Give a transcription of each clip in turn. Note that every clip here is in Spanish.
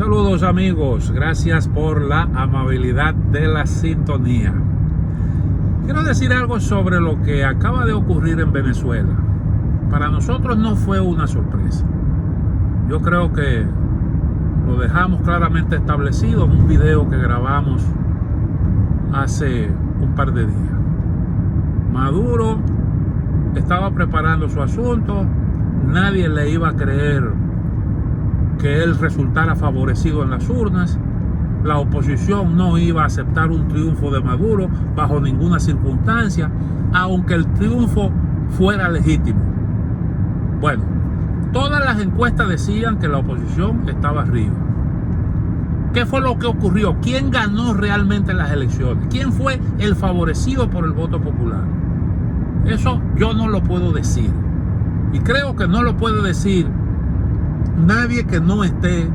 Saludos amigos, gracias por la amabilidad de la sintonía. Quiero decir algo sobre lo que acaba de ocurrir en Venezuela. Para nosotros no fue una sorpresa. Yo creo que lo dejamos claramente establecido en un video que grabamos hace un par de días. Maduro estaba preparando su asunto, nadie le iba a creer que él resultara favorecido en las urnas. La oposición no iba a aceptar un triunfo de Maduro bajo ninguna circunstancia, aunque el triunfo fuera legítimo. Bueno, todas las encuestas decían que la oposición estaba arriba. ¿Qué fue lo que ocurrió? ¿Quién ganó realmente las elecciones? ¿Quién fue el favorecido por el voto popular? Eso yo no lo puedo decir. Y creo que no lo puede decir nadie que no esté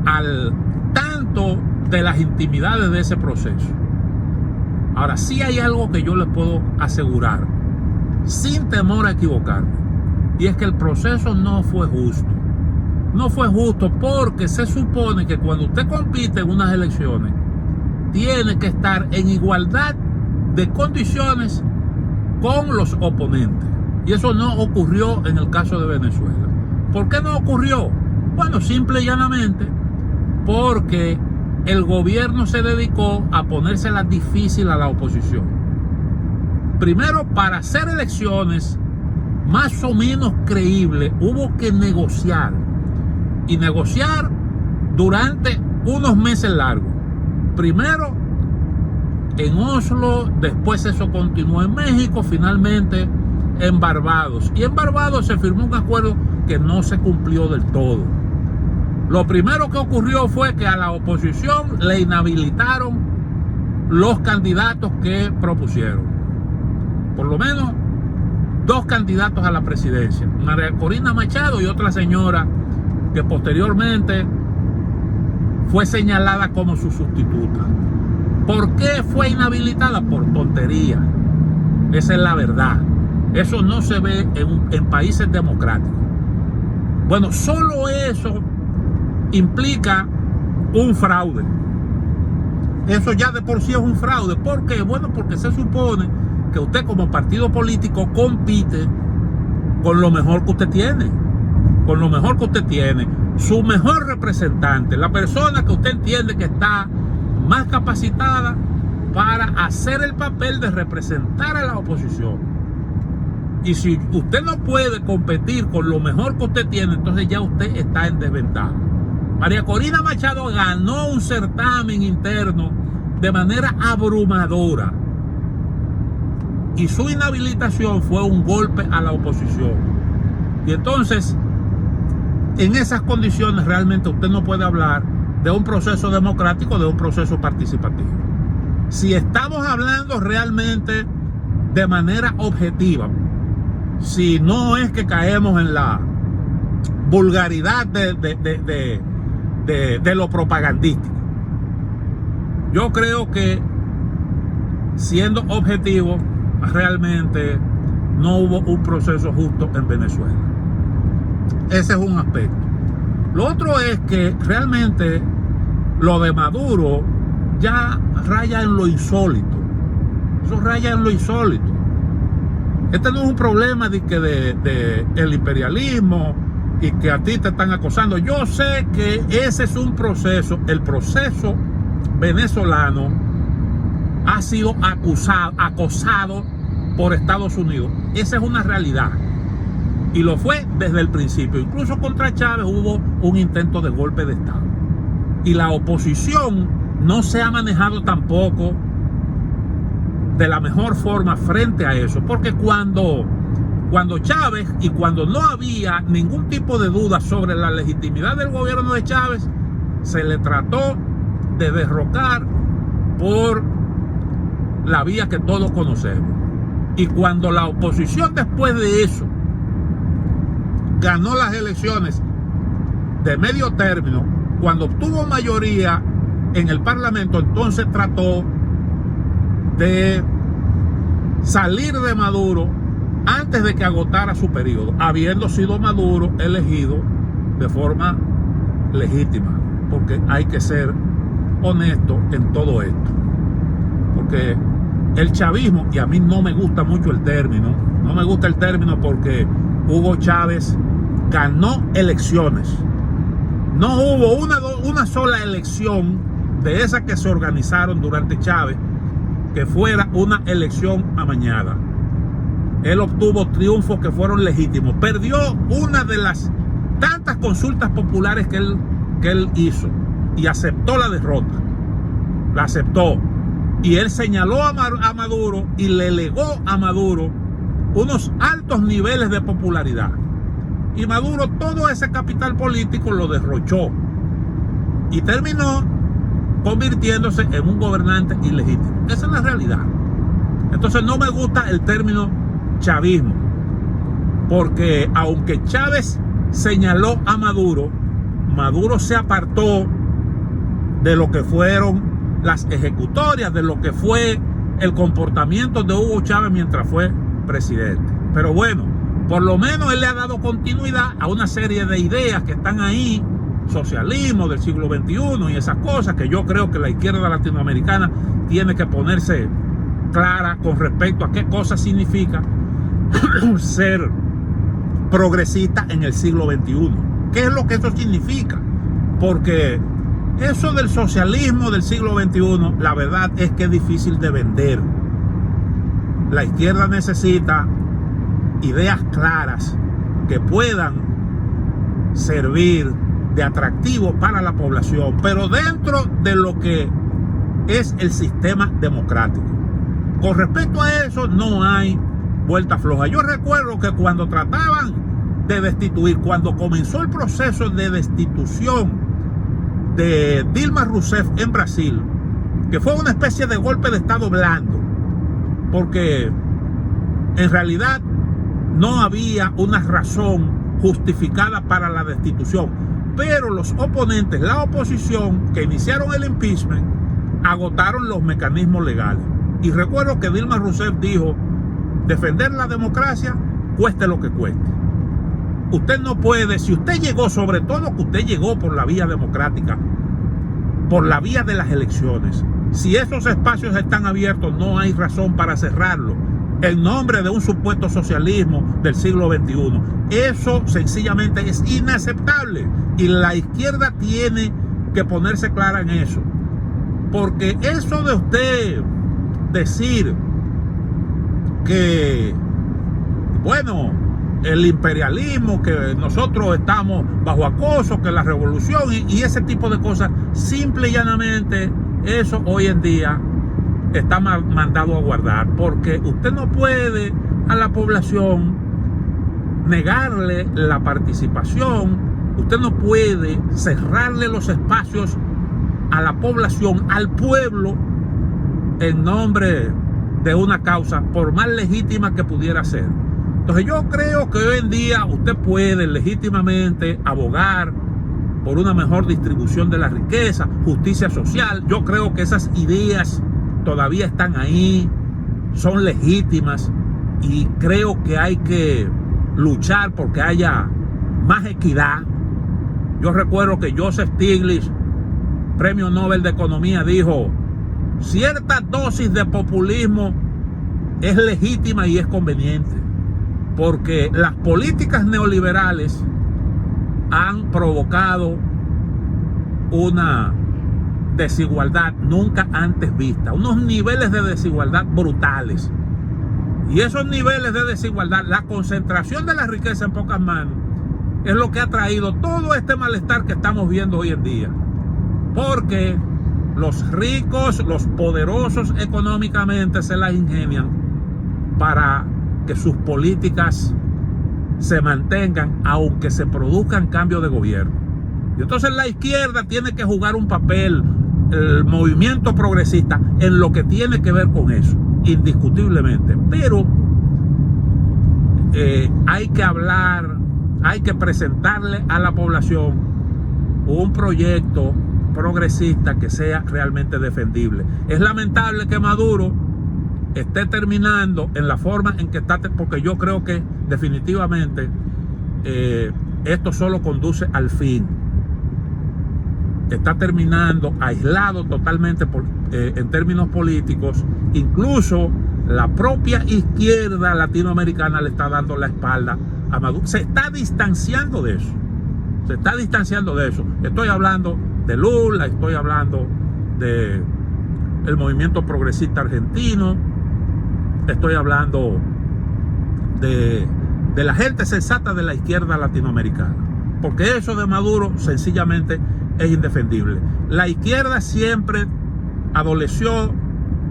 al tanto de las intimidades de ese proceso. Ahora, sí hay algo que yo les puedo asegurar, sin temor a equivocarme, y es que el proceso no fue justo. No fue justo porque se supone que cuando usted compite en unas elecciones, tiene que estar en igualdad de condiciones con los oponentes. Y eso no ocurrió en el caso de Venezuela. ¿Por qué no ocurrió? Bueno, simple y llanamente porque el gobierno se dedicó a ponérsela difícil a la oposición. Primero, para hacer elecciones más o menos creíbles, hubo que negociar. Y negociar durante unos meses largos. Primero en Oslo, después eso continuó en México, finalmente en Barbados. Y en Barbados se firmó un acuerdo que no se cumplió del todo. Lo primero que ocurrió fue que a la oposición le inhabilitaron los candidatos que propusieron. Por lo menos 2 candidatos a la presidencia, María Corina Machado y otra señora que posteriormente fue señalada como su sustituta. ¿Por qué fue inhabilitada? Por tontería. Esa es la verdad. Eso no se ve en países democráticos. Bueno, solo eso implica un fraude. Eso ya de por sí es un fraude. ¿Por qué? Bueno, porque se supone que usted como partido político compite con lo mejor que usted tiene. Con lo mejor que usted tiene. Su mejor representante. La persona que usted entiende que está más capacitada para hacer el papel de representar a la oposición. Y si usted no puede competir con lo mejor que usted tiene, entonces ya usted está en desventaja. María Corina Machado ganó un certamen interno de manera abrumadora. Y su inhabilitación fue un golpe a la oposición. Y entonces, en esas condiciones realmente usted no puede hablar de un proceso democrático, de un proceso participativo. Si estamos hablando realmente de manera objetiva, si no es que caemos en la vulgaridad de lo propagandístico, yo creo que siendo objetivo, realmente no hubo un proceso justo en Venezuela. Ese es un aspecto. Lo otro es que realmente lo de Maduro ya raya en lo insólito. Eso raya en lo insólito. Este no es un problema de el imperialismo y que a ti te están acosando. Yo sé que ese es un proceso. El proceso venezolano ha sido acosado por Estados Unidos. Esa es una realidad. Y lo fue desde el principio. Incluso contra Chávez hubo un intento de golpe de Estado. Y la oposición no se ha manejado tampoco de la mejor forma frente a eso. Porque cuando Chávez, y cuando no había ningún tipo de duda sobre la legitimidad del gobierno de Chávez, se le trató de derrocar por la vía que todos conocemos. Y cuando la oposición después de eso ganó las elecciones de medio término, cuando obtuvo mayoría en el Parlamento, entonces trató de salir de Maduro antes de que agotara su periodo, habiendo sido Maduro elegido de forma legítima, porque hay que ser honesto en todo esto. Porque el chavismo, y a mí no me gusta mucho el término, no me gusta el término porque Hugo Chávez ganó elecciones. No hubo una sola elección de esas que se organizaron durante Chávez que fuera una elección amañada. Él obtuvo triunfos que fueron legítimos. Perdió una de las tantas consultas populares que él hizo y aceptó la derrota. La aceptó. Y él señaló a Maduro y le legó a Maduro unos altos niveles de popularidad. Y Maduro todo ese capital político lo derrochó y terminó convirtiéndose en un gobernante ilegítimo. Esa es la realidad. Entonces no me gusta el término chavismo, porque aunque Chávez señaló a Maduro, Maduro se apartó de lo que fueron las ejecutorias, de lo que fue el comportamiento de Hugo Chávez mientras fue presidente. Pero bueno, por lo menos él le ha dado continuidad a una serie de ideas que están ahí, socialismo del siglo XXI y esas cosas que yo creo que la izquierda latinoamericana tiene que ponerse clara con respecto a qué cosa significa ser progresista en el siglo XXI. ¿Qué es lo que eso significa? Porque eso del socialismo del siglo XXI, la verdad es que es difícil de vender. La izquierda necesita ideas claras que puedan servir de atractivo para la población, pero dentro de lo que es el sistema democrático. Con respecto a eso no hay vuelta floja. Yo recuerdo que cuando trataban de destituir, cuando comenzó el proceso de destitución de Dilma Rousseff en Brasil, que fue una especie de golpe de estado blando, porque en realidad no había una razón justificada para la destitución, pero los oponentes, la oposición que iniciaron el impeachment, agotaron los mecanismos legales. Y recuerdo que Dilma Rousseff dijo: defender la democracia cueste lo que cueste. Usted no puede, si usted llegó, sobre todo que usted llegó por la vía democrática, por la vía de las elecciones, si esos espacios están abiertos, no hay razón para cerrarlo en nombre de un supuesto socialismo del siglo XXI. Eso sencillamente es inaceptable y la izquierda tiene que ponerse clara en eso, porque eso de usted decir que, bueno, el imperialismo, que nosotros estamos bajo acoso, que la revolución y ese tipo de cosas, simple y llanamente, eso hoy en día está mandado a guardar, porque usted no puede a la población negarle la participación, usted no puede cerrarle los espacios a la población, al pueblo, en nombre de una causa, por más legítima que pudiera ser. Entonces yo creo que hoy en día usted puede legítimamente abogar por una mejor distribución de la riqueza, justicia social. Yo creo que esas ideas todavía están ahí, son legítimas, y creo que hay que luchar porque haya más equidad. Yo recuerdo que Joseph Stiglitz, premio Nobel de Economía, dijo: cierta dosis de populismo es legítima y es conveniente, porque las políticas neoliberales han provocado una desigualdad nunca antes vista, unos niveles de desigualdad brutales. Y esos niveles de desigualdad, la concentración de la riqueza en pocas manos, es lo que ha traído todo este malestar que estamos viendo hoy en día. Porque los ricos, los poderosos económicamente se las ingenian para que sus políticas se mantengan, aunque se produzcan cambios de gobierno. Y entonces la izquierda tiene que jugar un papel, el movimiento progresista, en lo que tiene que ver con eso, indiscutiblemente. Pero hay que hablar, hay que presentarle a la población un proyecto progresista que sea realmente defendible. Es lamentable que Maduro esté terminando en la forma en que está, porque yo creo que definitivamente esto solo conduce al fin. está terminando aislado totalmente en términos políticos. Incluso la propia izquierda latinoamericana le está dando la espalda a Maduro. Se está distanciando de eso. Se está distanciando de eso. Estoy hablando de Lula, estoy hablando de el movimiento progresista argentino, estoy hablando de la gente sensata de la izquierda latinoamericana. Porque eso de Maduro sencillamente es indefendible. La izquierda siempre adoleció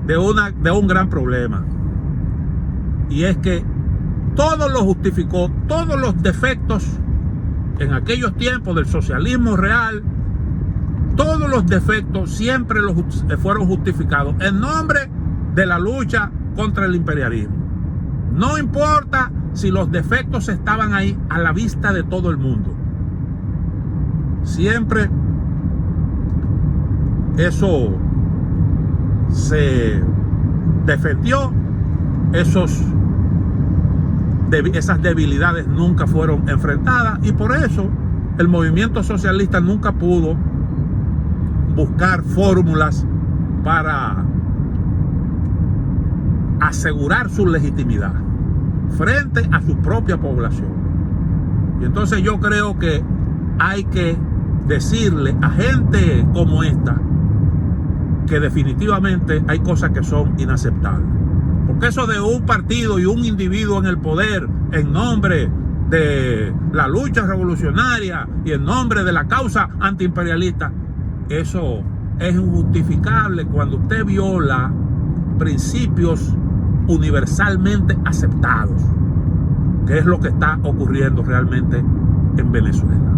de un gran problema. Y es que todo lo justificó, todos los defectos en aquellos tiempos del socialismo real, todos los defectos siempre fueron justificados en nombre de la lucha contra el imperialismo. No importa si los defectos estaban ahí a la vista de todo el mundo. Siempre eso se defendió, esas debilidades nunca fueron enfrentadas, y por eso el movimiento socialista nunca pudo buscar fórmulas para asegurar su legitimidad frente a su propia población. Y entonces yo creo que hay que decirle a gente como esta que definitivamente hay cosas que son inaceptables. Porque eso de un partido y un individuo en el poder en nombre de la lucha revolucionaria y en nombre de la causa antiimperialista, eso es injustificable cuando usted viola principios universalmente aceptados, que es lo que está ocurriendo realmente en Venezuela.